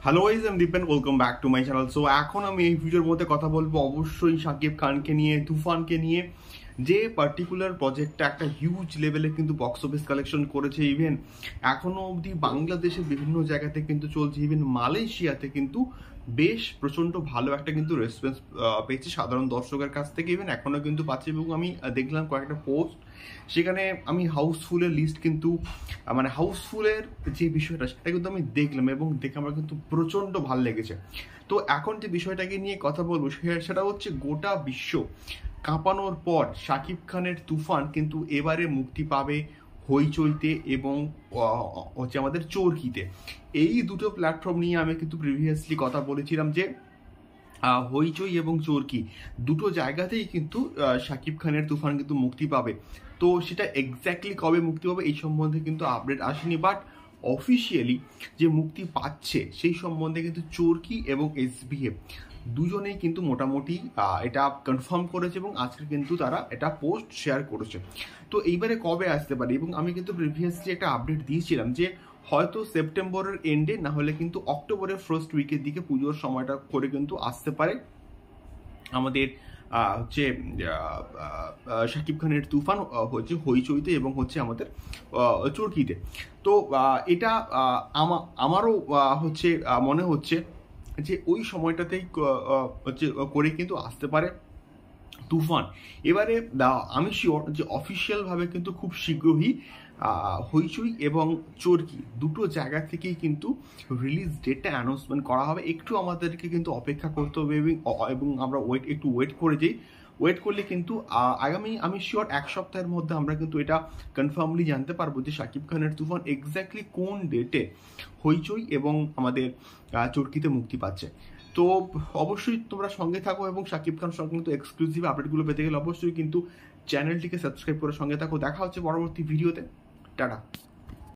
Hello guys, আমি Dipen, welcome back to my channel. So এখন আমি এই ভিডিওর মধ্যে কথা বলবো অবশ্যই শাকিব খানকে নিয়ে, তুফানকে নিয়ে, যে পার্টিকুলার প্রজেক্টটা একটা হিউজ লেভেলে কিন্তু বক্স অফিস কালেকশন করেছে। ইভেন এখনো অবধি বাংলাদেশের বিভিন্ন জায়গাতে কিন্তু চলছে, ইভেন মালয়েশিয়াতে কিন্তু বেশ প্রচণ্ড ভালো একটা কিন্তু রেসপন্স পেয়েছে সাধারণ দর্শকের কাছ থেকে। ইভেন এখনও কিন্তু পাচ্ছে, এবং আমি দেখলাম কয়েকটা পোস্ট, সেখানে আমি হাউসফুলের লিস্ট কিন্তু মানে হাউসফুলের যে বিষয়টা সেটা কিন্তু আমি দেখলাম, এবং দেখে আমার কিন্তু প্রচণ্ড ভালো লেগেছে। তো এখন যে বিষয়টাকে নিয়ে কথা বলবো সেটা হচ্ছে, গোটা বিশ্ব কাঁপানোর পর শাকিব খানের তুফান কিন্তু এবারে মুক্তি পাবে হইচইতে এবং হচ্ছে আমাদের চরকিতে। এই দুটো প্ল্যাটফর্ম নিয়ে আমি কিন্তু প্রিভিয়াসলি কথা বলেছিলাম যে হইচই এবং চরকি দুটো জায়গাতেই কিন্তু শাকিব খানের তুফান কিন্তু মুক্তি পাবে। তো সেটা এক্স্যাক্টলি কবে মুক্তি পাবে এই সম্বন্ধে কিন্তু আপডেট আসেনি, বাট অফিসিয়ালি যে মুক্তি পাচ্ছে সেই সম্বন্ধে কিন্তু চরকি এবং এসবিএফ দুজনেই কিন্তু মোটামুটি এটা কনফার্ম করেছে, এবং আজকে কিন্তু তারা এটা পোস্ট শেয়ার করেছে। তো এইবারে কবে আসতে পারে, এবং আমি কিন্তু প্রিভিয়াসলি একটা আপডেট দিয়েছিলাম যে হয়তো সেপ্টেম্বরের এন্ডে, না হলে কিন্তু অক্টোবরের ফার্স্ট উইকের দিকে পুজোর সময়টা করে কিন্তু আসতে পারে আমাদের হচ্ছে শাকিব খানের তুফান হচ্ছে হইচইতে এবং হচ্ছে আমাদের চরকিতে। তো এটা আমারও হচ্ছে মনে হচ্ছে যে ওই সময়টাতেই হচ্ছে করে কিন্তু আসতে পারে তুফান। এবারে আমি শিওর যে অফিসিয়ালভাবে কিন্তু খুব শীঘ্রই হইচই এবং চরকি দুটো জায়গা থেকেই কিন্তু রিলিজ ডেটটা অ্যানাউন্সমেন্ট করা হবে। একটু আমাদেরকে কিন্তু অপেক্ষা করতে হবে, এবং আমরা ওয়েট করে যাই। ওয়েট করলে কিন্তু আমি শিওর এক সপ্তাহের মধ্যে আমরা কিন্তু এটা কনফার্মলি জানতে পারবো যে শাকিব খানের তুফান এক্স্যাক্টলি কোন ডেটে হইচই এবং আমাদের চরকিতে মুক্তি পাচ্ছে। তো অবশ্যই তোমরা সঙ্গে থাকো, এবং শাকিব খান সংক্রান্ত এক্সক্লুসিভ আপডেটগুলো পেতে গেলে অবশ্যই কিন্তু চ্যানেলটিকে সাবস্ক্রাইব করে সঙ্গে থাকো। দেখা হচ্ছে পরবর্তী ভিডিওতে। টাটা।